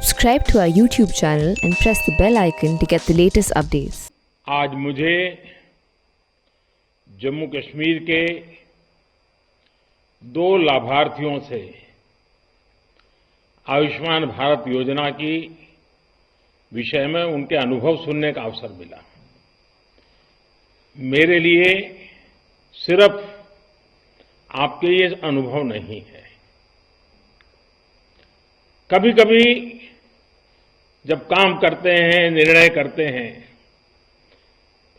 Subscribe to our YouTube channel and press the bell icon to get the latest updates. आज मुझे जम्मू कश्मीर के 2 लाभार्थियों से आयुष्मान भारत योजना की विषय में उनके अनुभव सुनने का अवसर मिला। मेरे लिए सिर्फ आपके ये अनुभव नहीं है। कभी कभी जब काम करते हैं, निर्णय करते हैं,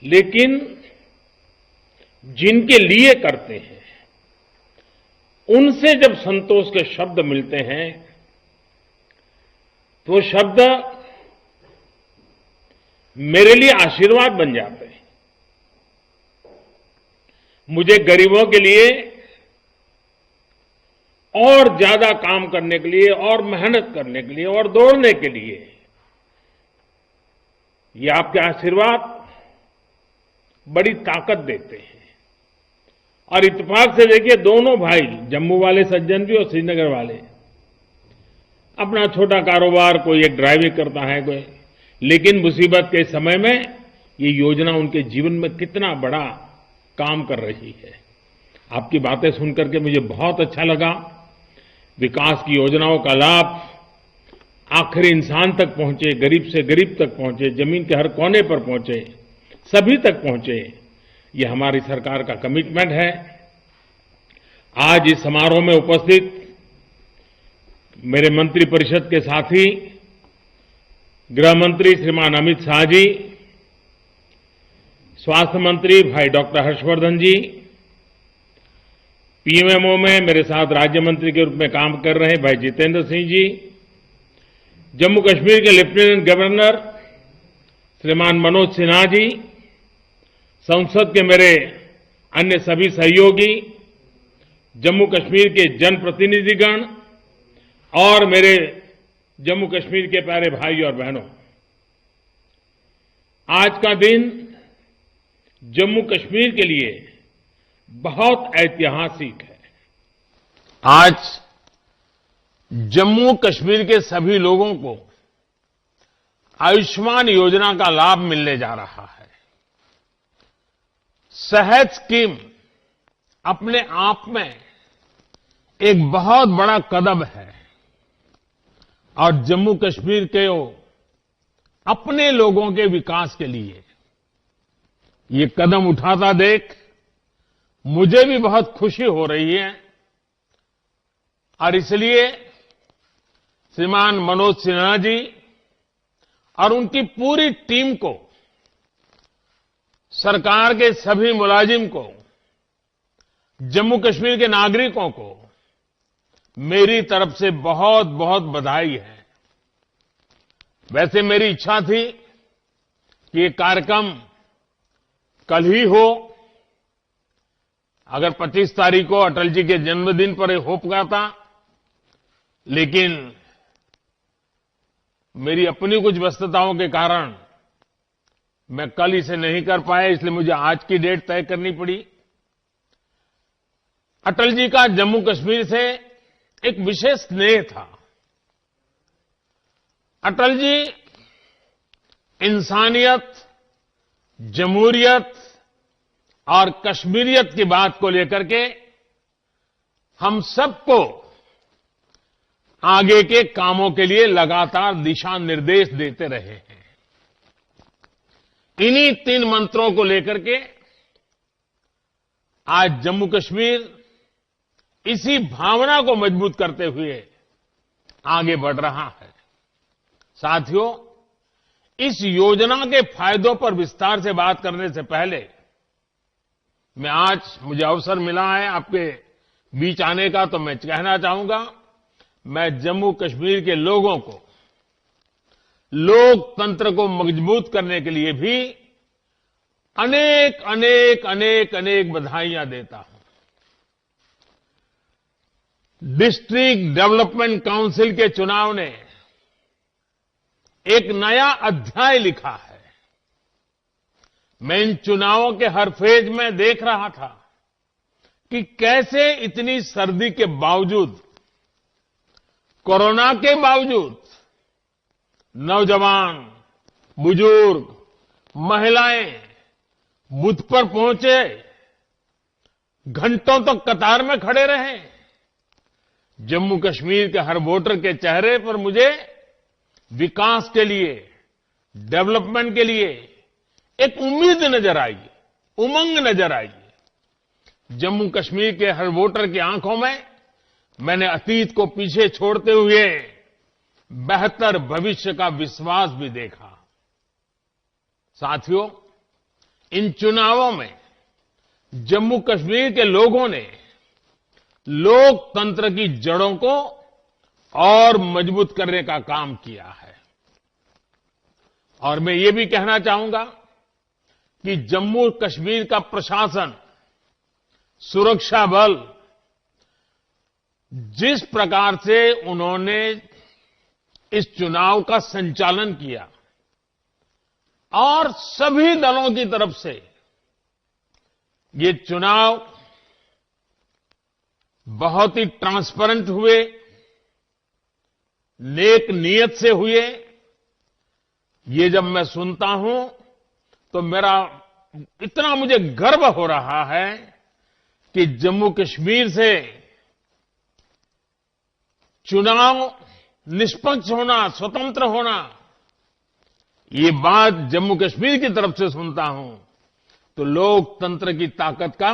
लेकिन जिनके लिए करते हैं उनसे जब संतोष के शब्द मिलते हैं तो वो शब्द मेरे लिए आशीर्वाद बन जाते हैं। मुझे गरीबों के लिए और ज्यादा काम करने के लिए और मेहनत करने के लिए और दौड़ने के लिए ये आपके आशीर्वाद बड़ी ताकत देते हैं। और इत्तेफाक से देखिए, दोनों भाई, जम्मू वाले सज्जन भी और श्रीनगर वाले, अपना छोटा कारोबार, कोई एक ड्राइविंग करता है, कोई, लेकिन मुसीबत के समय में ये योजना उनके जीवन में कितना बड़ा काम कर रही है। आपकी बातें सुनकर के मुझे बहुत अच्छा लगा। विकास की योजनाओं का लाभ आखिरी इंसान तक पहुंचे, गरीब से गरीब तक पहुंचे, जमीन के हर कोने पर पहुंचे, सभी तक पहुंचे, ये हमारी सरकार का कमिटमेंट है। आज इस समारोह में उपस्थित मेरे मंत्रिपरिषद के साथी, गृह मंत्री श्रीमान अमित शाह जी, स्वास्थ्य मंत्री भाई डॉक्टर हर्षवर्धन जी, पीएमओ में मेरे साथ राज्य मंत्री के रूप में काम कर रहे भाई जितेंद्र सिंह जी, जम्मू कश्मीर के लेफ्टिनेंट गवर्नर श्रीमान मनोज सिन्हा जी, संसद के मेरे अन्य सभी सहयोगी, जम्मू कश्मीर के जनप्रतिनिधिगण और मेरे जम्मू कश्मीर के प्यारे भाई और बहनों, आज का दिन जम्मू कश्मीर के लिए बहुत ऐतिहासिक है। आज जम्मू कश्मीर के सभी लोगों को आयुष्मान योजना का लाभ मिलने जा रहा है। सेहत स्कीम अपने आप में एक बहुत बड़ा कदम है और जम्मू कश्मीर के अपने लोगों के विकास के लिए ये कदम उठाता देख मुझे भी बहुत खुशी हो रही है। और इसलिए श्रीमान मनोज सिन्हा जी और उनकी पूरी टीम को, सरकार के सभी मुलाजिम को, जम्मू कश्मीर के नागरिकों को मेरी तरफ से बहुत बहुत बधाई है। वैसे मेरी इच्छा थी कि ये कार्यक्रम कल ही हो। अगर 25 तारीख को अटल जी के जन्मदिन पर हो पाता, लेकिन मेरी अपनी कुछ व्यस्तताओं के कारण मैं कल इसे नहीं कर पाया, इसलिए मुझे आज की डेट तय करनी पड़ी। अटल जी का जम्मू कश्मीर से एक विशेष स्नेह था। अटल जी इंसानियत, जमहूरियत और कश्मीरियत की बात को लेकर के हम सबको आगे के कामों के लिए लगातार दिशा निर्देश देते रहे हैं। इन्हीं 3 मंत्रों को लेकर के आज जम्मू कश्मीर इसी भावना को मजबूत करते हुए आगे बढ़ रहा है। साथियों, इस योजना के फायदों पर विस्तार से बात करने से पहले मुझे अवसर मिला है आपके बीच आने का, तो मैं कहना चाहूंगा, मैं जम्मू कश्मीर के लोगों को लोकतंत्र को मजबूत करने के लिए भी अनेक अनेक अनेक अनेक बधाइयां देता हूं। डिस्ट्रिक्ट डेवलपमेंट काउंसिल के चुनाव ने एक नया अध्याय लिखा है। मैं इन चुनावों के हर फेज में देख रहा था कि कैसे इतनी सर्दी के बावजूद, कोरोना के बावजूद नौजवान, बुजुर्ग, महिलाएं बूथ पर पहुंचे, घंटों तक कतार में खड़े रहे। जम्मू कश्मीर के हर वोटर के चेहरे पर मुझे विकास के लिए, डेवलपमेंट के लिए एक उम्मीद नजर आई, उमंग नजर आई। जम्मू कश्मीर के हर वोटर की आंखों में मैंने अतीत को पीछे छोड़ते हुए बेहतर भविष्य का विश्वास भी देखा। साथियों, इन चुनावों में जम्मू कश्मीर के लोगों ने लोकतंत्र की जड़ों को और मजबूत करने का काम किया है। और मैं ये भी कहना चाहूंगा कि जम्मू कश्मीर का प्रशासन, सुरक्षा बल, जिस प्रकार से उन्होंने इस चुनाव का संचालन किया और सभी दलों की तरफ से ये चुनाव बहुत ही ट्रांसपेरेंट हुए, नेक नीयत से हुए, ये जब मैं सुनता हूं तो मेरा इतना मुझे गर्व हो रहा है कि जम्मू कश्मीर से चुनाव निष्पक्ष होना, स्वतंत्र होना, ये बात जम्मू कश्मीर की तरफ से सुनता हूं तो लोकतंत्र की ताकत का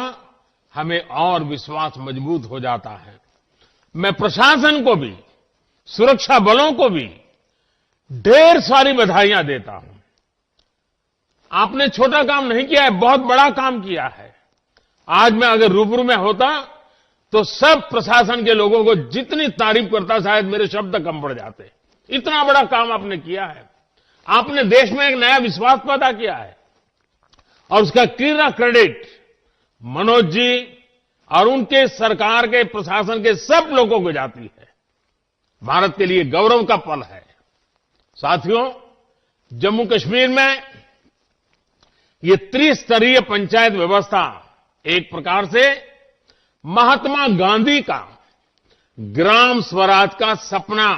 हमें और विश्वास मजबूत हो जाता है। मैं प्रशासन को भी, सुरक्षा बलों को भी ढेर सारी बधाइयां देता हूं। आपने छोटा काम नहीं किया है, बहुत बड़ा काम किया है। आज मैं अगर रूबरू में होता तो सब प्रशासन के लोगों को जितनी तारीफ करता शायद मेरे शब्द कम पड़ जाते। इतना बड़ा काम आपने किया है। आपने देश में एक नया विश्वास पैदा किया है और उसका क्रीड़ा क्रेडिट मनोज जी और उनके सरकार के, प्रशासन के सब लोगों को जाती है। भारत के लिए गौरव का पल है। साथियों, जम्मू कश्मीर में ये त्रिस्तरीय पंचायत व्यवस्था एक प्रकार से महात्मा गांधी का ग्राम स्वराज का सपना,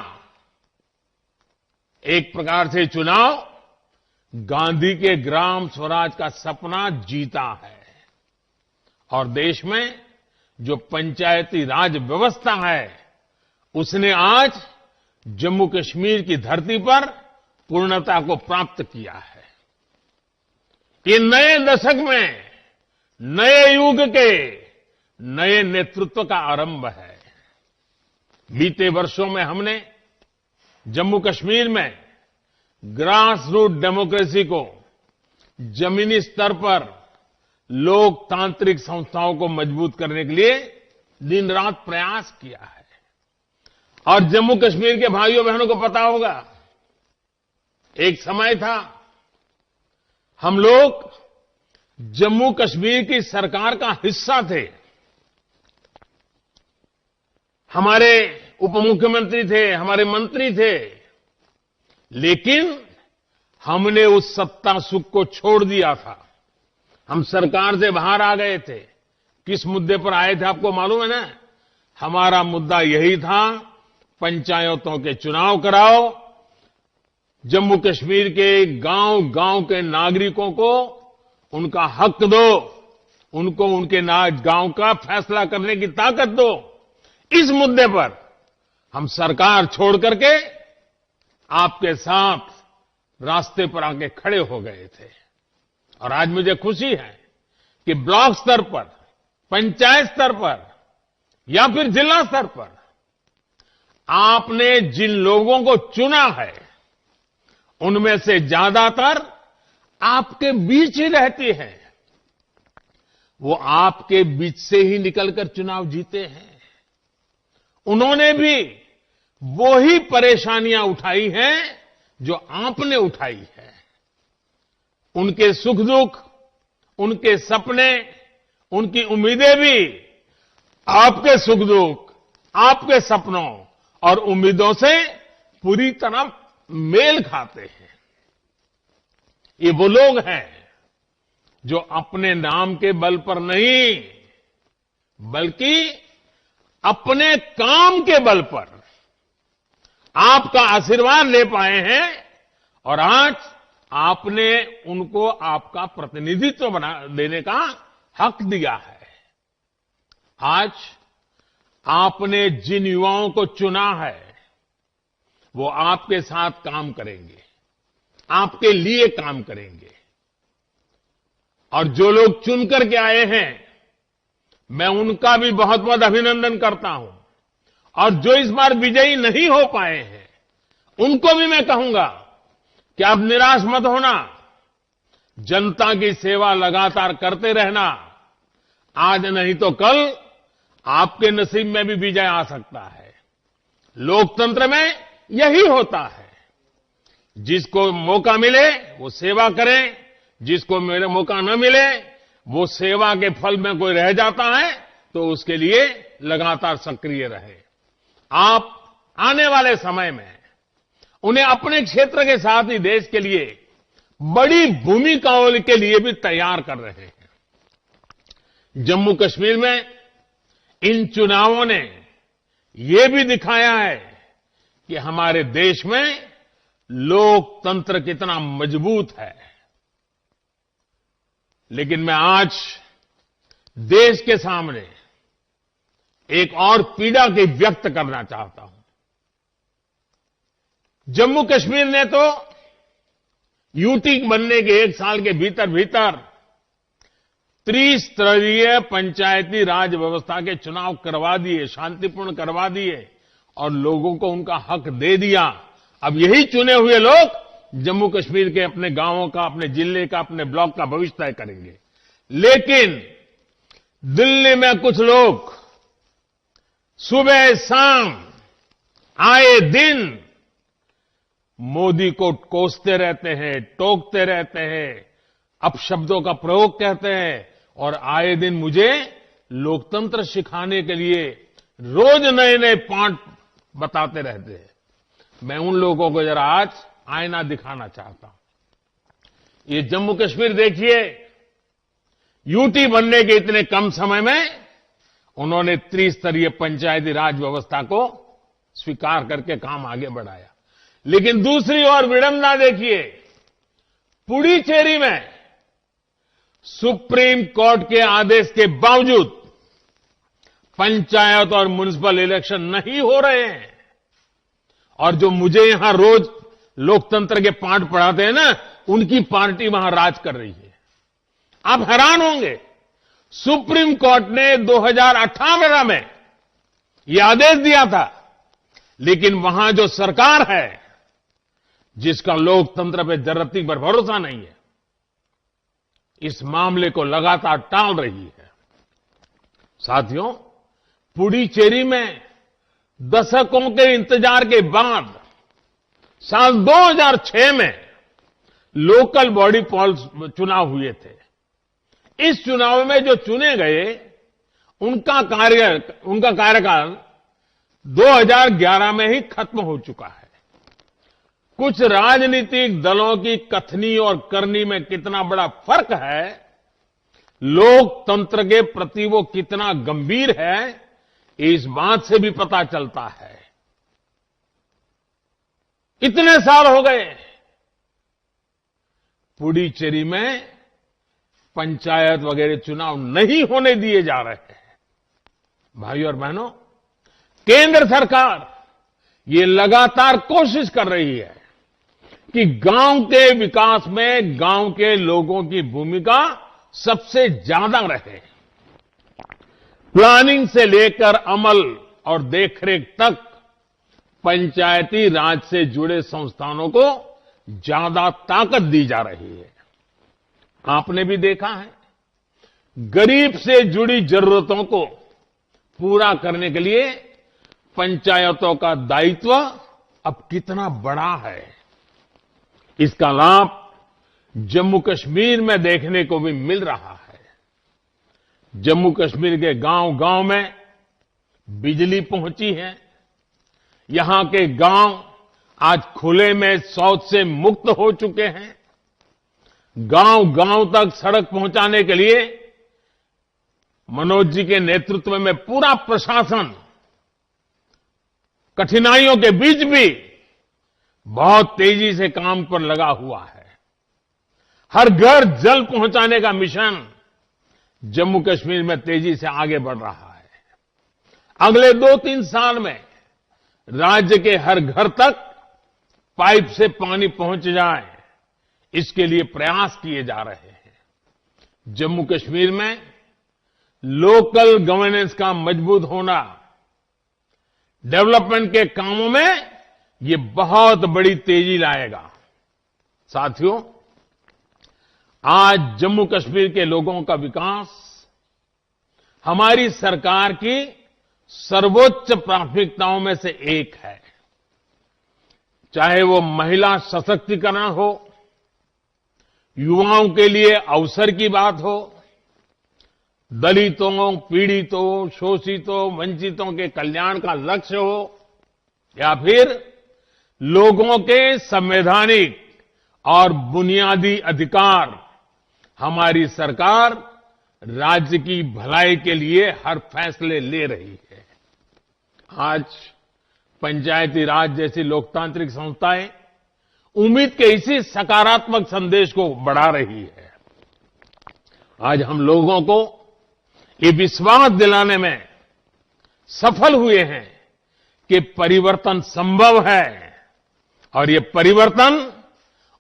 एक प्रकार से चुनाव गांधी के ग्राम स्वराज का सपना जीता है। और देश में जो पंचायती राज व्यवस्था है उसने आज जम्मू कश्मीर की धरती पर पूर्णता को प्राप्त किया है। ये नए दशक में, नए युग के नए नेतृत्व का आरंभ है। बीते वर्षों में हमने जम्मू कश्मीर में ग्रास रूट डेमोक्रेसी को जमीनी स्तर पर लोकतांत्रिक संस्थाओं को मजबूत करने के लिए दिन रात प्रयास किया है। और जम्मू कश्मीर के भाइयों बहनों को पता होगा, एक समय था हम लोग जम्मू कश्मीर की सरकार का हिस्सा थे। हमारे उप मुख्यमंत्री थे, हमारे मंत्री थे, लेकिन हमने उस सत्ता सुख को छोड़ दिया था। हम सरकार से बाहर आ गए थे। किस मुद्दे पर आए थे आपको मालूम है ना? हमारा मुद्दा यही था, पंचायतों के चुनाव कराओ, जम्मू कश्मीर के गांव-गांव के नागरिकों को उनका हक दो, उनको उनके गांव का फैसला करने की ताकत दो। इस मुद्दे पर हम सरकार छोड़ करके आपके साथ रास्ते पर आके खड़े हो गए थे। और आज मुझे खुशी है कि ब्लॉक स्तर पर, पंचायत स्तर पर या फिर जिला स्तर पर आपने जिन लोगों को चुना है उनमें से ज्यादातर आपके बीच ही रहती हैं। वो आपके बीच से ही निकलकर चुनाव जीते हैं। उन्होंने भी वो ही परेशानियां उठाई हैं जो आपने उठाई है। उनके सुख दुख, उनके सपने, उनकी उम्मीदें भी आपके सुख दुख, आपके सपनों और उम्मीदों से पूरी तरह मेल खाते हैं। ये वो लोग हैं जो अपने नाम के बल पर नहीं, बल्कि अपने काम के बल पर आपका आशीर्वाद ले पाए हैं, और आज आपने उनको आपका प्रतिनिधित्व बना देने का हक दिया है। आज आपने जिन युवाओं को चुना है वो आपके साथ काम करेंगे, आपके लिए काम करेंगे। और जो लोग चुन करके आए हैं, मैं उनका भी बहुत बहुत अभिनंदन करता हूं। और जो इस बार विजयी नहीं हो पाए हैं, उनको भी मैं कहूंगा कि आप निराश मत होना, जनता की सेवा लगातार करते रहना। आज नहीं तो कल आपके नसीब में भी विजय आ सकता है। लोकतंत्र में यही होता है, जिसको मौका मिले वो सेवा करे, जिसको मेरे मौका न मिले वो सेवा के फल में कोई रह जाता है तो उसके लिए लगातार सक्रिय रहे। आप आने वाले समय में उन्हें अपने क्षेत्र के साथ ही देश के लिए बड़ी भूमिकाओं के लिए भी तैयार कर रहे हैं। जम्मू कश्मीर में इन चुनावों ने ये भी दिखाया है कि हमारे देश में लोकतंत्र कितना मजबूत है। लेकिन मैं आज देश के सामने एक और पीड़ा की व्यक्त करना चाहता हूं। जम्मू कश्मीर ने तो यूटी बनने के 1 साल के भीतर भीतर त्रिस्तरीय पंचायती राज व्यवस्था के चुनाव करवा दिए, शांतिपूर्ण करवा दिए और लोगों को उनका हक दे दिया। अब यही चुने हुए लोग जम्मू कश्मीर के अपने गांवों का, अपने जिले का, अपने ब्लॉक का भविष्य तय करेंगे। लेकिन दिल्ली में कुछ लोग सुबह शाम आए दिन मोदी को कोसते रहते हैं, टोकते रहते हैं, अपशब्दों का प्रयोग करते हैं और आए दिन मुझे लोकतंत्र सिखाने के लिए रोज नए नए पाठ बताते रहते हैं। मैं उन लोगों को जरा आज आईना दिखाना चाहता हूं। ये जम्मू कश्मीर देखिए, यूटी बनने के इतने कम समय में उन्होंने त्रिस्तरीय पंचायती राज व्यवस्था को स्वीकार करके काम आगे बढ़ाया। लेकिन दूसरी ओर विडंबना देखिए, पुडुचेरी में सुप्रीम कोर्ट के आदेश के बावजूद पंचायत और म्युनिसिपल इलेक्शन नहीं हो रहे हैं। और जो मुझे यहां रोज लोकतंत्र के पाठ पढ़ाते हैं ना, उनकी पार्टी वहां राज कर रही है। आप हैरान होंगे, सुप्रीम कोर्ट ने 2018 में यह आदेश दिया था, लेकिन वहां जो सरकार है जिसका लोकतंत्र पे जरती पर भरोसा नहीं है, इस मामले को लगातार टाल रही है। साथियों, पुडुचेरी में दशकों के इंतजार के बाद साल 2006 में लोकल बॉडी पॉल्स चुनाव हुए थे। इस चुनाव में जो चुने गए उनका कार्यकाल 2011 में ही खत्म हो चुका है। कुछ राजनीतिक दलों की कथनी और करनी में कितना बड़ा फर्क है, लोकतंत्र के प्रति वो कितना गंभीर है, इस बात से भी पता चलता है। इतने साल हो गए, पुडुचेरी में पंचायत वगैरह चुनाव नहीं होने दिए जा रहे हैं। भाइयों और बहनों, केंद्र सरकार ये लगातार कोशिश कर रही है कि गांव के विकास में गांव के लोगों की भूमिका सबसे ज्यादा रहे। प्लानिंग से लेकर अमल और देखरेख तक पंचायती राज से जुड़े संस्थानों को ज्यादा ताकत दी जा रही है। आपने भी देखा है, गरीब से जुड़ी जरूरतों को पूरा करने के लिए पंचायतों का दायित्व अब कितना बड़ा है। इसका लाभ जम्मू कश्मीर में देखने को भी मिल रहा है। जम्मू कश्मीर के गांव-गांव में बिजली पहुंची है। यहां के गांव आज खुले में शौच से मुक्त हो चुके हैं। गांव-गांव तक सड़क पहुंचाने के लिए मनोज जी के नेतृत्व में पूरा प्रशासन कठिनाइयों के बीच भी बहुत तेजी से काम पर लगा हुआ है। हर घर जल पहुंचाने का मिशन जम्मू कश्मीर में तेजी से आगे बढ़ रहा है। अगले 2-3 साल में राज्य के हर घर तक पाइप से पानी पहुंच जाए, इसके लिए प्रयास किए जा रहे हैं। जम्मू कश्मीर में लोकल गवर्नेंस का मजबूत होना डेवलपमेंट के कामों में ये बहुत बड़ी तेजी लाएगा। साथियों, आज जम्मू कश्मीर के लोगों का विकास हमारी सरकार की सर्वोच्च प्राथमिकताओं में से एक है। चाहे वो महिला सशक्तिकरण हो, युवाओं के लिए अवसर की बात हो, दलितों, पीड़ितों, शोषितों, वंचितों के कल्याण का लक्ष्य हो, या फिर लोगों के संवैधानिक और बुनियादी अधिकार, हमारी सरकार राज्य की भलाई के लिए हर फैसले ले रही है। आज पंचायती राज जैसी लोकतांत्रिक संस्थाएं उम्मीद के इसी सकारात्मक संदेश को बढ़ा रही है। आज हम लोगों को ये विश्वास दिलाने में सफल हुए हैं कि परिवर्तन संभव है और ये परिवर्तन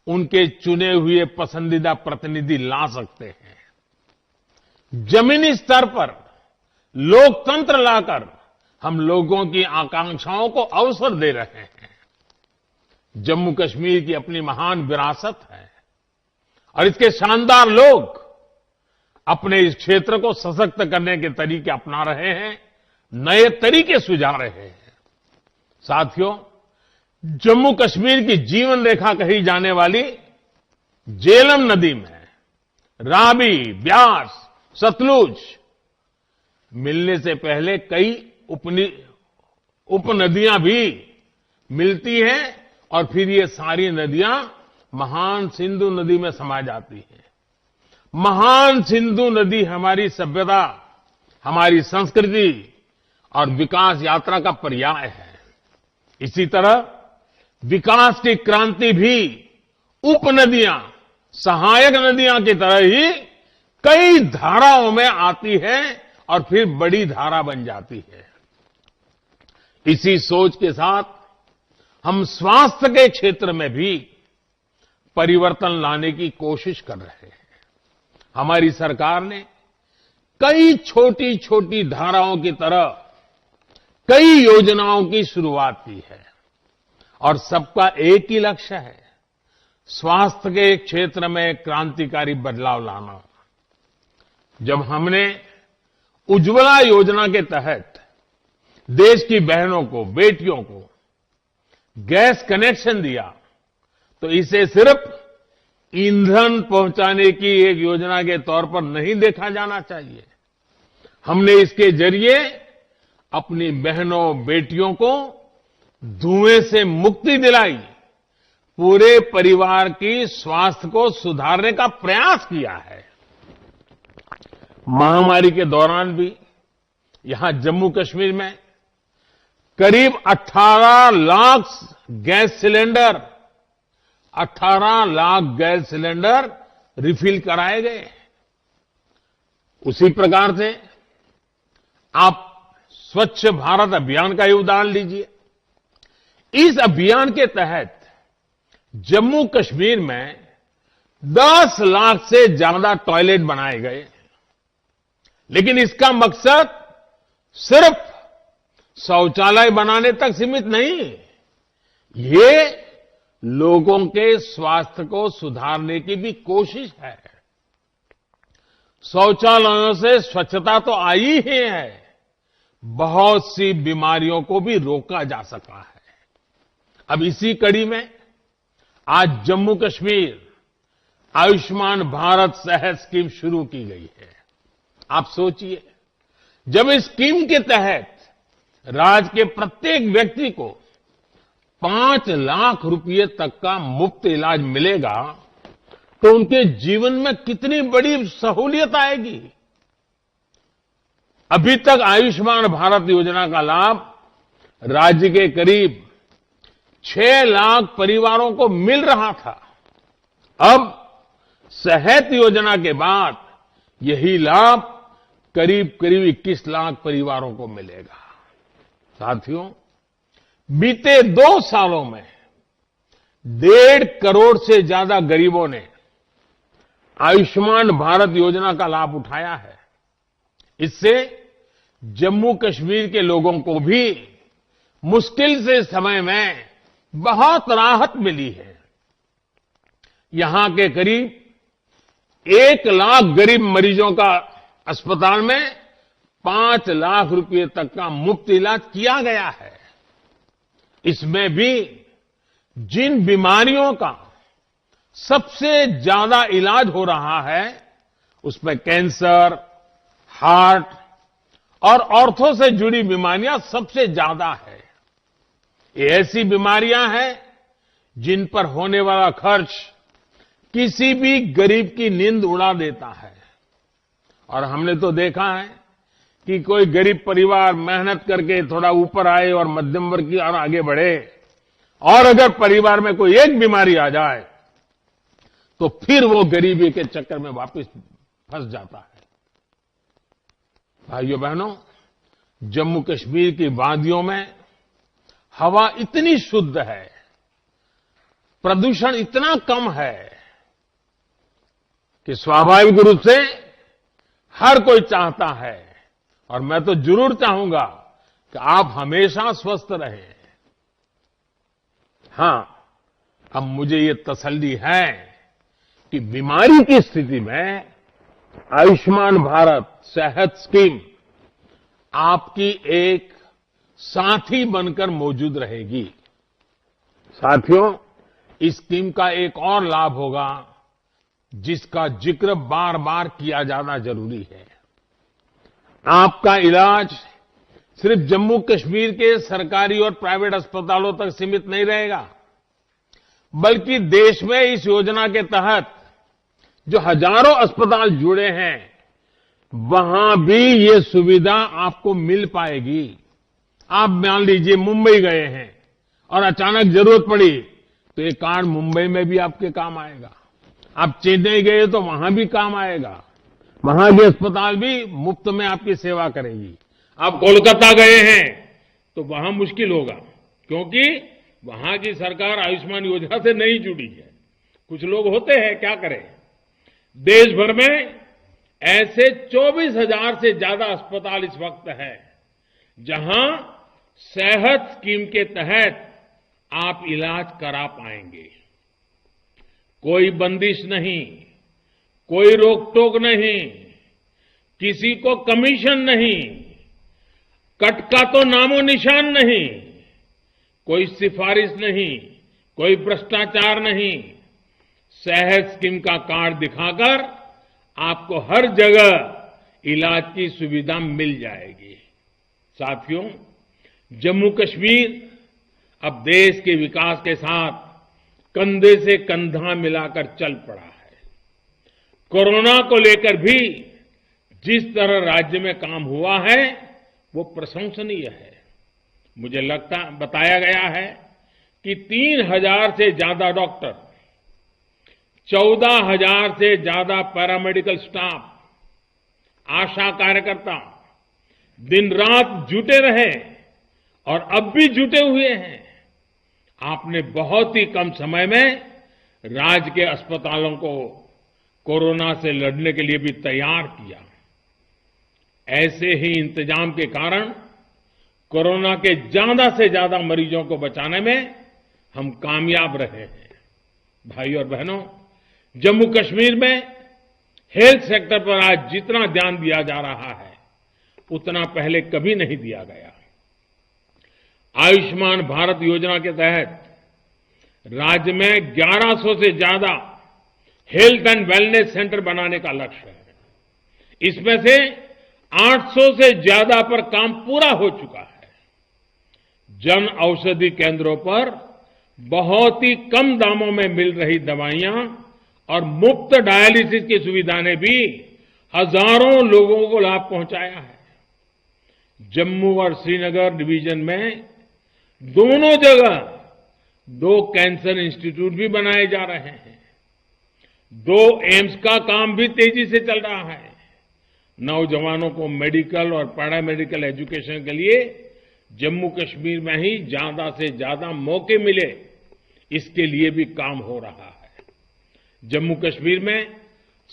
उनके चुने हुए पसंदीदा प्रतिनिधि ला सकते हैं। जमीनी स्तर पर लोकतंत्र लाकर हम लोगों की आकांक्षाओं को अवसर दे रहे हैं। जम्मू कश्मीर की अपनी महान विरासत है और इसके शानदार लोग अपने इस क्षेत्र को सशक्त करने के तरीके अपना रहे हैं, नए तरीके सुझा रहे हैं। साथियों, जम्मू कश्मीर की जीवन रेखा कही जाने वाली झेलम नदी में रावी, ब्यास, सतलुज मिलने से पहले कई उपनदियां भी मिलती हैं और फिर ये सारी नदियां महान सिंधु नदी में समा जाती हैं। महान सिंधु नदी हमारी सभ्यता, हमारी संस्कृति और विकास यात्रा का पर्याय है। इसी तरह विकास की क्रांति भी उपनदियां, सहायक नदियां की तरह ही कई धाराओं में आती है और फिर बड़ी धारा बन जाती है। इसी सोच के साथ हम स्वास्थ्य के क्षेत्र में भी परिवर्तन लाने की कोशिश कर रहे हैं। हमारी सरकार ने कई छोटी छोटी धाराओं की तरह कई योजनाओं की शुरुआत की है और सबका एक ही लक्ष्य है, स्वास्थ्य के क्षेत्र में क्रांतिकारी बदलाव लाना। जब हमने उज्ज्वला योजना के तहत देश की बहनों को, बेटियों को गैस कनेक्शन दिया, तो इसे सिर्फ ईंधन पहुंचाने की एक योजना के तौर पर नहीं देखा जाना चाहिए। हमने इसके जरिए अपनी बहनों, बेटियों को धुएं से मुक्ति दिलाई, पूरे परिवार की स्वास्थ्य को सुधारने का प्रयास किया है। महामारी के दौरान भी यहां जम्मू कश्मीर में करीब 18 lakh gas cylinder, 18 lakh gas cylinder refill कराए गए। उसी प्रकार से आप स्वच्छ भारत अभियान का ही उदाहरण लीजिए। इस अभियान के तहत जम्मू कश्मीर में 10 लाख से ज्यादा टॉयलेट बनाए गए, लेकिन इसका मकसद सिर्फ शौचालय बनाने तक सीमित नहीं, ये लोगों के स्वास्थ्य को सुधारने की भी कोशिश है। शौचालयों से स्वच्छता तो आई ही है, बहुत सी बीमारियों को भी रोका जा सका है। अब इसी कड़ी में आज जम्मू कश्मीर आयुष्मान भारत सेहत स्कीम शुरू की गई है। आप सोचिए, जब इस स्कीम के तहत राज्य के प्रत्येक व्यक्ति को 5 लाख रुपए तक का मुफ्त इलाज मिलेगा, तो उनके जीवन में कितनी बड़ी सहूलियत आएगी। अभी तक आयुष्मान भारत योजना का लाभ राज्य के करीब 6 लाख परिवारों को मिल रहा था। अब सेहत योजना के बाद यही लाभ करीब करीब 21 लाख परिवारों को मिलेगा। साथियों, बीते 2 सालों में 1.5 करोड़ से ज्यादा गरीबों ने आयुष्मान भारत योजना का लाभ उठाया है। इससे जम्मू कश्मीर के लोगों को भी मुश्किल से समय में बहुत राहत मिली है। यहां के करीब 1 लाख गरीब मरीजों का अस्पताल में 5 लाख रुपए तक का मुफ्त इलाज किया गया है। इसमें भी जिन बीमारियों का सबसे ज्यादा इलाज हो रहा है उसमें कैंसर, हार्ट और ऑर्थो से जुड़ी बीमारियां सबसे ज्यादा है। ये ऐसी बीमारियां हैं जिन पर होने वाला खर्च किसी भी गरीब की नींद उड़ा देता है। और हमने तो देखा है कि कोई गरीब परिवार मेहनत करके थोड़ा ऊपर आए और मध्यम वर्ग की और आगे बढ़े, और अगर परिवार में कोई एक बीमारी आ जाए तो फिर वो गरीबी के चक्कर में वापस फंस जाता है। भाइयों बहनों, जम्मू कश्मीर की वादियों में हवा इतनी शुद्ध है, प्रदूषण इतना कम है कि स्वाभाविक रूप से हर कोई चाहता है, और मैं तो जरूर चाहूंगा कि आप हमेशा स्वस्थ रहें। हां, अब मुझे ये तसल्ली है कि बीमारी की स्थिति में आयुष्मान भारत सेहत स्कीम आपकी एक साथी बनकर मौजूद रहेगी। साथियों, इस स्कीम का एक और लाभ होगा जिसका जिक्र बार बार किया जाना जरूरी है। आपका इलाज सिर्फ जम्मू कश्मीर के सरकारी और प्राइवेट अस्पतालों तक सीमित नहीं रहेगा, बल्कि देश में इस योजना के तहत जो हजारों अस्पताल जुड़े हैं वहां भी ये सुविधा आपको मिल पाएगी। आप मान लीजिए मुंबई गए हैं और अचानक जरूरत पड़ी तो ये कार्ड मुंबई में भी आपके काम आएगा। आप चेन्नई गए तो वहां भी काम आएगा, वहां के अस्पताल भी मुफ्त में आपकी सेवा करेगी। आप कोलकाता गए हैं तो वहां मुश्किल होगा, क्योंकि वहां की सरकार आयुष्मान योजना से नहीं जुड़ी है। कुछ लोग होते हैं, क्या करें। देश भर में ऐसे 24,000 से ज्यादा अस्पताल इस वक्त है जहां सेहत स्कीम के तहत आप इलाज करा पाएंगे। कोई बंदिश नहीं, कोई रोक टोक नहीं, किसी को कमीशन नहीं, कट का तो नामो निशान नहीं, कोई सिफारिश नहीं, कोई भ्रष्टाचार नहीं। सेहत स्कीम का कार्ड दिखाकर आपको हर जगह इलाज की सुविधा मिल जाएगी। साथियों, जम्मू कश्मीर अब देश के विकास के साथ कंधे से कंधा मिलाकर चल पड़ा है। कोरोना को लेकर भी जिस तरह राज्य में काम हुआ है वो प्रशंसनीय है। मुझे बताया गया है कि 3,000 से ज्यादा डॉक्टर, 14,000 से ज्यादा पैरामेडिकल स्टाफ, आशा कार्यकर्ता दिन रात जुटे रहे और अब भी जुटे हुए हैं। आपने बहुत ही कम समय में राज्य के अस्पतालों को कोरोना से लड़ने के लिए भी तैयार किया। ऐसे ही इंतजाम के कारण कोरोना के ज्यादा से ज्यादा मरीजों को बचाने में हम कामयाब रहे हैं। भाई और बहनों, जम्मू कश्मीर में हेल्थ सेक्टर पर आज जितना ध्यान दिया जा रहा है उतना पहले कभी नहीं दिया गया। आयुष्मान भारत योजना के तहत राज्य में 1100 से ज्यादा हेल्थ एंड वेलनेस सेंटर बनाने का लक्ष्य है। इसमें से 800 से ज्यादा पर काम पूरा हो चुका है। जन औषधि केंद्रों पर बहुत ही कम दामों में मिल रही दवाइयां और मुफ्त डायलिसिस की सुविधा ने भी हजारों लोगों को लाभ पहुंचाया है। जम्मू और श्रीनगर डिवीजन में दोनों जगह 2 कैंसर इंस्टीट्यूट भी बनाए जा रहे हैं। 2 एम्स का काम भी तेजी से चल रहा है। नौजवानों को मेडिकल और पैरामेडिकल एजुकेशन के लिए जम्मू कश्मीर में ही ज्यादा से ज्यादा मौके मिले, इसके लिए भी काम हो रहा है। जम्मू कश्मीर में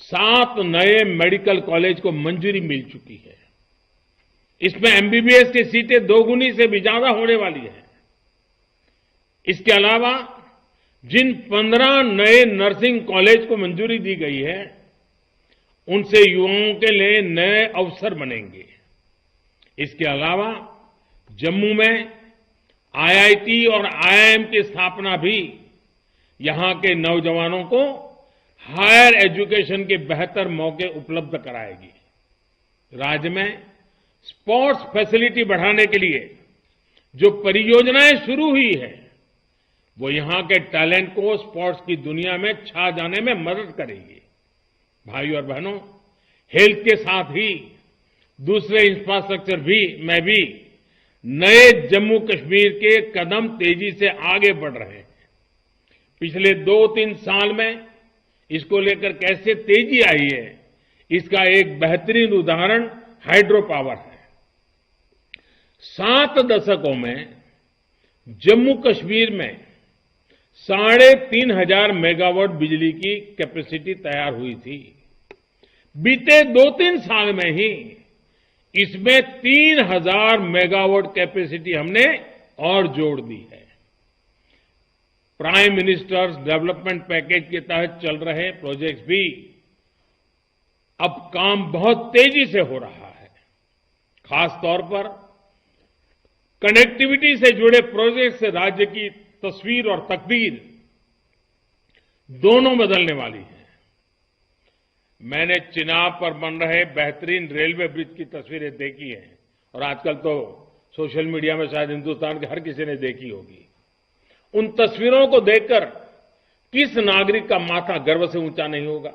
7 नए मेडिकल कॉलेज को मंजूरी मिल चुकी है। इसमें एमबीबीएस की सीटें 2 गुनी से भी ज्यादा होने वाली है। इसके अलावा जिन 15 नए नर्सिंग कॉलेज को मंजूरी दी गई है, उनसे युवाओं के लिए नए अवसर बनेंगे। इसके अलावा जम्मू में आईआईटी और आईआईएम की स्थापना भी यहां के नौजवानों को हायर एजुकेशन के बेहतर मौके उपलब्ध कराएगी। राज्य में स्पोर्ट्स फैसिलिटी बढ़ाने के लिए जो परियोजनाएं शुरू हुई है, वो यहां के टैलेंट को स्पोर्ट्स की दुनिया में छा जाने में मदद करेगी। भाइयों और बहनों, हेल्थ के साथ ही दूसरे इंफ्रास्ट्रक्चर में भी नए जम्मू कश्मीर के कदम तेजी से आगे बढ़ रहे हैं। पिछले 2-3 साल में इसको लेकर कैसे तेजी आई है, इसका एक बेहतरीन उदाहरण हाइड्रो पावर है। 7 दशकों में जम्मू कश्मीर में 3,500 मेगावाट बिजली की कैपेसिटी तैयार हुई थी। बीते 2-3 साल में ही इसमें 3,000 मेगावाट कैपेसिटी हमने और जोड़ दी है। प्राइम मिनिस्टर्स डेवलपमेंट पैकेज के तहत चल रहे प्रोजेक्ट्स भी अब काम बहुत तेजी से हो रहा है। खासतौर पर कनेक्टिविटी से जुड़े प्रोजेक्ट से राज्य की तस्वीर और तकदीर दोनों बदलने वाली है। मैंने चिनाब पर बन रहे बेहतरीन रेलवे ब्रिज की तस्वीरें देखी हैं और आजकल तो सोशल मीडिया में शायद हिंदुस्तान के हर किसी ने देखी होगी। उन तस्वीरों को देखकर किस नागरिक का माथा गर्व से ऊंचा नहीं होगा।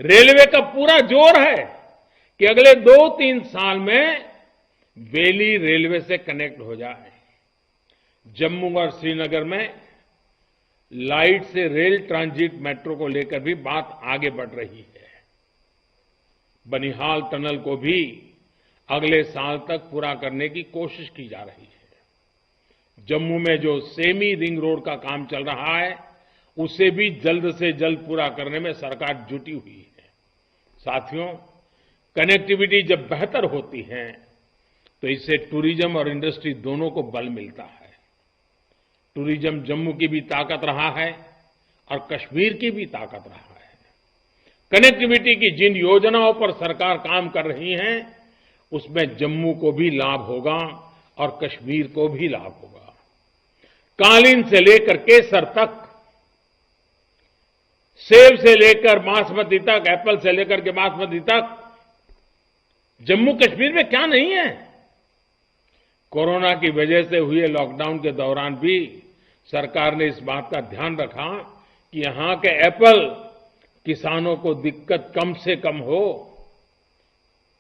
रेलवे का पूरा जोर है कि अगले 2-3 साल में वैली रेलवे से कनेक्ट हो जाए। जम्मू और श्रीनगर में लाइट से रेल ट्रांजिट मेट्रो को लेकर भी बात आगे बढ़ रही है। बनिहाल टनल को भी अगले साल तक पूरा करने की कोशिश की जा रही है। जम्मू में जो सेमी रिंग रोड का काम चल रहा है, उसे भी जल्द से जल्द पूरा करने में सरकार जुटी हुई है। साथियों, कनेक्टिविटी जब बेहतर होती है तो इससे टूरिज्म और इंडस्ट्री दोनों को बल मिलता है। टूरिज्म जम्मू की भी ताकत रहा है और कश्मीर की भी ताकत रहा है। कनेक्टिविटी की जिन योजनाओं पर सरकार काम कर रही है, उसमें जम्मू को भी लाभ होगा और कश्मीर को भी लाभ होगा। कालीन से लेकर केसर तक, सेब से लेकर बासमती तक, एप्पल से लेकर के बासमती तक, जम्मू कश्मीर में क्या नहीं है। कोरोना की वजह से हुए लॉकडाउन के दौरान भी सरकार ने इस बात का ध्यान रखा कि यहां के एप्पल किसानों को दिक्कत कम से कम हो,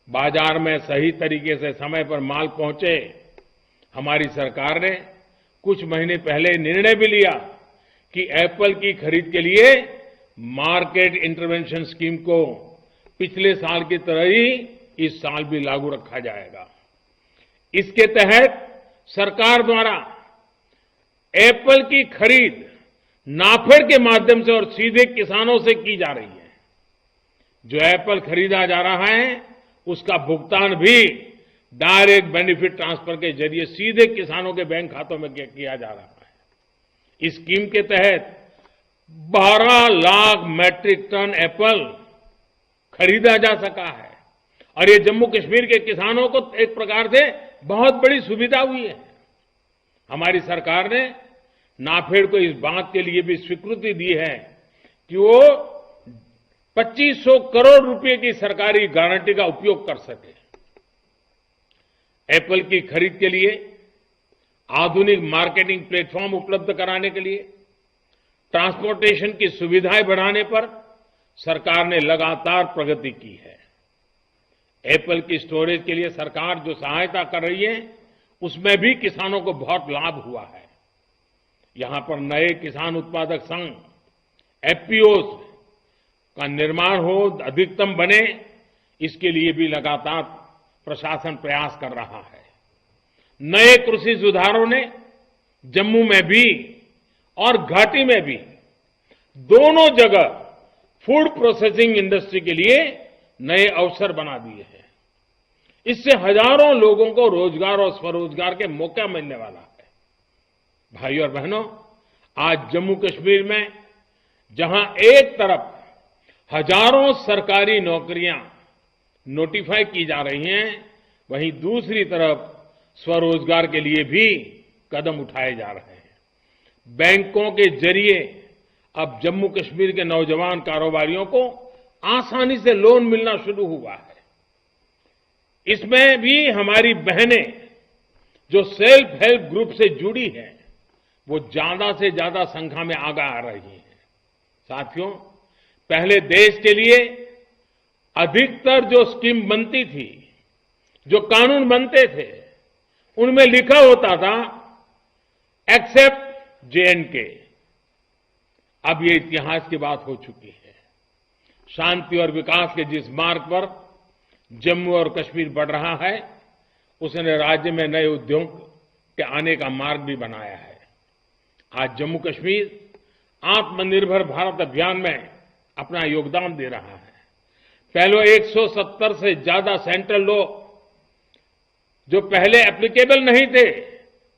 बाजार में सही तरीके से समय पर माल पहुंचे। हमारी सरकार ने कुछ महीने पहले निर्णय भी लिया कि एप्पल की खरीद के लिए मार्केट इंटरवेंशन स्कीम को पिछले साल की तरह ही इस साल भी लागू रखा जाएगा। इसके तहत सरकार द्वारा एप्पल की खरीद नाफेड के माध्यम से और सीधे किसानों से की जा रही है। जो एप्पल खरीदा जा रहा है, उसका भुगतान भी डायरेक्ट बेनिफिट ट्रांसफर के जरिए सीधे किसानों के बैंक खातों में किया जा रहा है। इस स्कीम के तहत 12 लाख मैट्रिक टन एप्पल खरीदा जा सका है और ये जम्मू कश्मीर के किसानों को एक प्रकार से बहुत बड़ी सुविधा हुई है। हमारी सरकार ने नाफेड को इस बात के लिए भी स्वीकृति दी है कि वो 2500 करोड़ रुपए की सरकारी गारंटी का उपयोग कर सके। एप्पल की खरीद के लिए आधुनिक मार्केटिंग प्लेटफॉर्म उपलब्ध कराने के लिए, ट्रांसपोर्टेशन की सुविधाएं बढ़ाने पर सरकार ने लगातार प्रगति की है। एप्पल की स्टोरेज के लिए सरकार जो सहायता कर रही है, उसमें भी किसानों को बहुत लाभ हुआ है। यहां पर नए किसान उत्पादक संघ एफपीओ का निर्माण हो, अधिकतम बने, इसके लिए भी लगातार प्रशासन प्रयास कर रहा है। नए कृषि सुधारों ने जम्मू में भी और घाटी में भी दोनों जगह फूड प्रोसेसिंग इंडस्ट्री के लिए नए अवसर बना दिए हैं। इससे हजारों लोगों को रोजगार और स्वरोजगार के मौका मिलने वाला है। भाइयों और बहनों, आज जम्मू कश्मीर में जहां एक तरफ हजारों सरकारी नौकरियां नोटिफाई की जा रही हैं, वहीं दूसरी तरफ स्वरोजगार के लिए भी कदम उठाए जा रहे हैं। बैंकों के जरिए अब जम्मू कश्मीर के नौजवान कारोबारियों को आसानी से लोन मिलना शुरू हुआ है। इसमें भी हमारी बहनें जो सेल्फ हेल्प ग्रुप से जुड़ी हैं, वो ज्यादा से ज्यादा संख्या में आगे आ रही हैं। साथियों, पहले देश के लिए अधिकतर जो स्कीम बनती थी, जो कानून बनते थे, उनमें लिखा होता था एक्सेप्ट जेएंडके। अब ये इतिहास की बात हो चुकी है। शांति और विकास के जिस मार्ग पर जम्मू और कश्मीर बढ़ रहा है, उसने राज्य में नए उद्योग के आने का मार्ग भी बनाया है। आज जम्मू कश्मीर आत्मनिर्भर भारत अभियान में अपना योगदान दे रहा है। पहले 170 से ज्यादा सेंट्रल लॉ जो पहले एप्लीकेबल नहीं थे,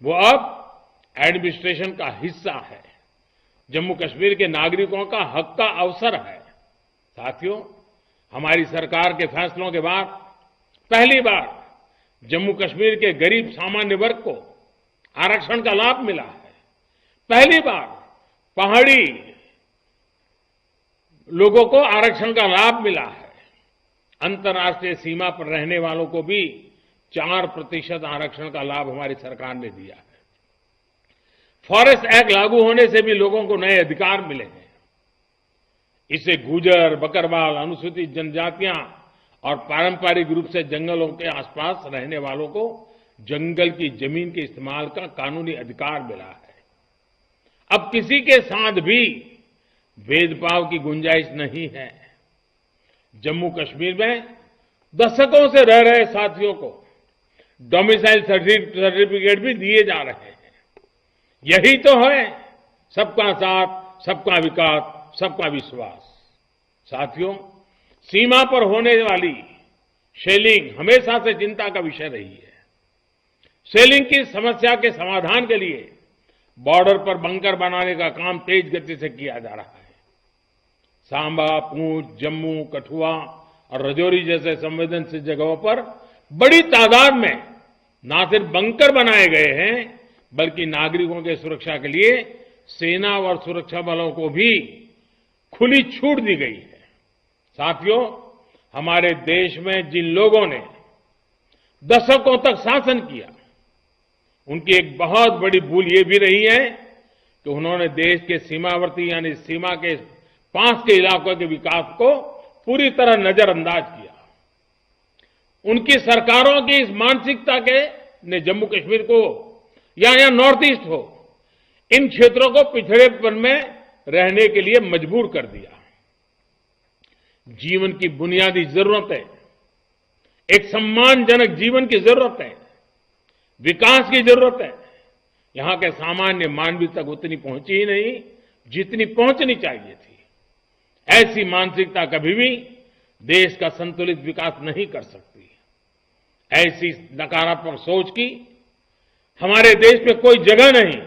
वो अब एडमिनिस्ट्रेशन का हिस्सा है। जम्मू कश्मीर के नागरिकों का हक का अवसर है। साथियों, हमारी सरकार के फैसलों के बाद पहली बार जम्मू कश्मीर के गरीब सामान्य वर्ग को आरक्षण का लाभ मिला है। पहली बार पहाड़ी लोगों को आरक्षण का लाभ मिला है। अंतर्राष्ट्रीय सीमा पर रहने वालों को भी 4% आरक्षण का लाभ हमारी सरकार ने दिया है। फॉरेस्ट एक्ट लागू होने से भी लोगों को नए अधिकार मिले हैं। इससे गुर्जर, बकरवाल, अनुसूचित जनजातियां और पारंपरिक रूप से जंगलों के आसपास रहने वालों को जंगल की जमीन के इस्तेमाल का कानूनी अधिकार मिला है। अब किसी के साथ भी भेदभाव की गुंजाइश नहीं है। जम्मू कश्मीर में दशकों से रह रहे साथियों को डोमिसाइल सर्टिफिकेट भी दिए जा रहे हैं। यही तो है सबका साथ, सबका विकास, सबका विश्वास। साथियों, सीमा पर होने वाली शेलिंग हमेशा से चिंता का विषय रही है। शेलिंग की समस्या के समाधान के लिए बॉर्डर पर बंकर बनाने का काम तेज गति से किया जा रहा है। सांबा, पूंछ, जम्मू, कठुआ और राजौरी जैसे संवेदनशील जगहों पर बड़ी तादाद में न सिर्फ बंकर बनाए गए हैं, बल्कि नागरिकों के सुरक्षा के लिए सेना और सुरक्षा बलों को भी खुली छूट दी गई है। साथियों, हमारे देश में जिन लोगों ने दशकों तक शासन किया, उनकी एक बहुत बड़ी भूल ये भी रही है कि उन्होंने देश के सीमावर्ती यानी सीमा के पास के इलाकों के विकास को पूरी तरह नजरअंदाज किया। उनकी सरकारों की इस मानसिकता के ने जम्मू कश्मीर को या नॉर्थ ईस्ट हो, इन क्षेत्रों को पिछड़ेपन में रहने के लिए मजबूर कर दिया। जीवन की बुनियादी जरूरतें, एक सम्मानजनक जीवन की जरूरत है, विकास की जरूरत है, यहां के सामान्य मानवीय तक उतनी पहुंची ही नहीं जितनी पहुंचनी चाहिए थी। ऐसी मानसिकता कभी भी देश का संतुलित विकास नहीं कर सकती। ऐसी नकारात्मक सोच की हमारे देश में कोई जगह नहीं,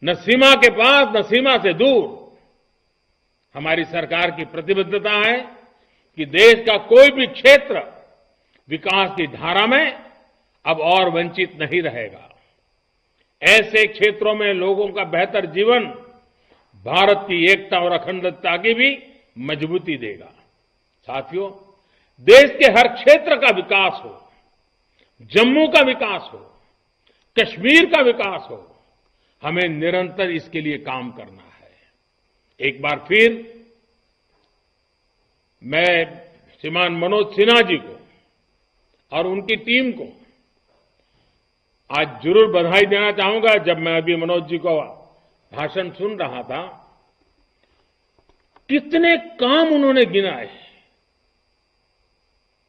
न सीमा के पास न सीमा से दूर। हमारी सरकार की प्रतिबद्धता है कि देश का कोई भी क्षेत्र विकास की धारा में अब और वंचित नहीं रहेगा। ऐसे क्षेत्रों में लोगों का बेहतर जीवन भारत की एकता और अखंडता की भी मजबूती देगा। साथियों, देश के हर क्षेत्र का विकास हो, जम्मू का विकास हो, कश्मीर का विकास हो, हमें निरंतर इसके लिए काम करना है। एक बार फिर मैं श्रीमान मनोज सिन्हा जी को और उनकी टीम को आज जरूर बधाई देना चाहूंगा। जब मैं अभी मनोज जी को भाषण सुन रहा था, कितने काम उन्होंने गिनाए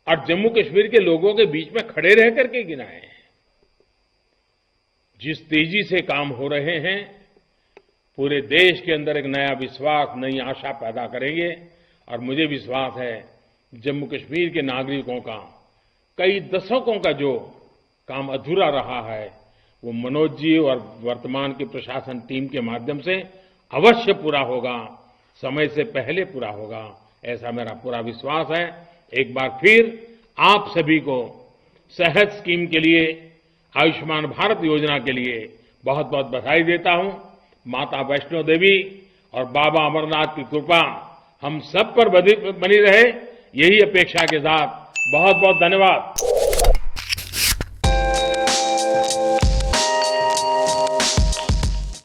और जम्मू कश्मीर के लोगों के बीच में खड़े रह करके गिनाए। जिस तेजी से काम हो रहे हैं, पूरे देश के अंदर एक नया विश्वास, नई आशा पैदा करेंगे और मुझे विश्वास है जम्मू कश्मीर के नागरिकों का कई दशकों का जो काम अधूरा रहा है वो मनोज जी और वर्तमान की प्रशासन टीम के माध्यम से अवश्य पूरा होगा, समय से पहले पूरा होगा, ऐसा मेरा पूरा विश्वास है। एक बार फिर आप सभी को सेहत स्कीम के लिए, आयुष्मान भारत योजना के लिए बहुत बहुत बधाई देता हूं। माता वैष्णो देवी और बाबा अमरनाथ की कृपा हम सब पर बनी रहे, यही अपेक्षा के साथ बहुत बहुत धन्यवाद।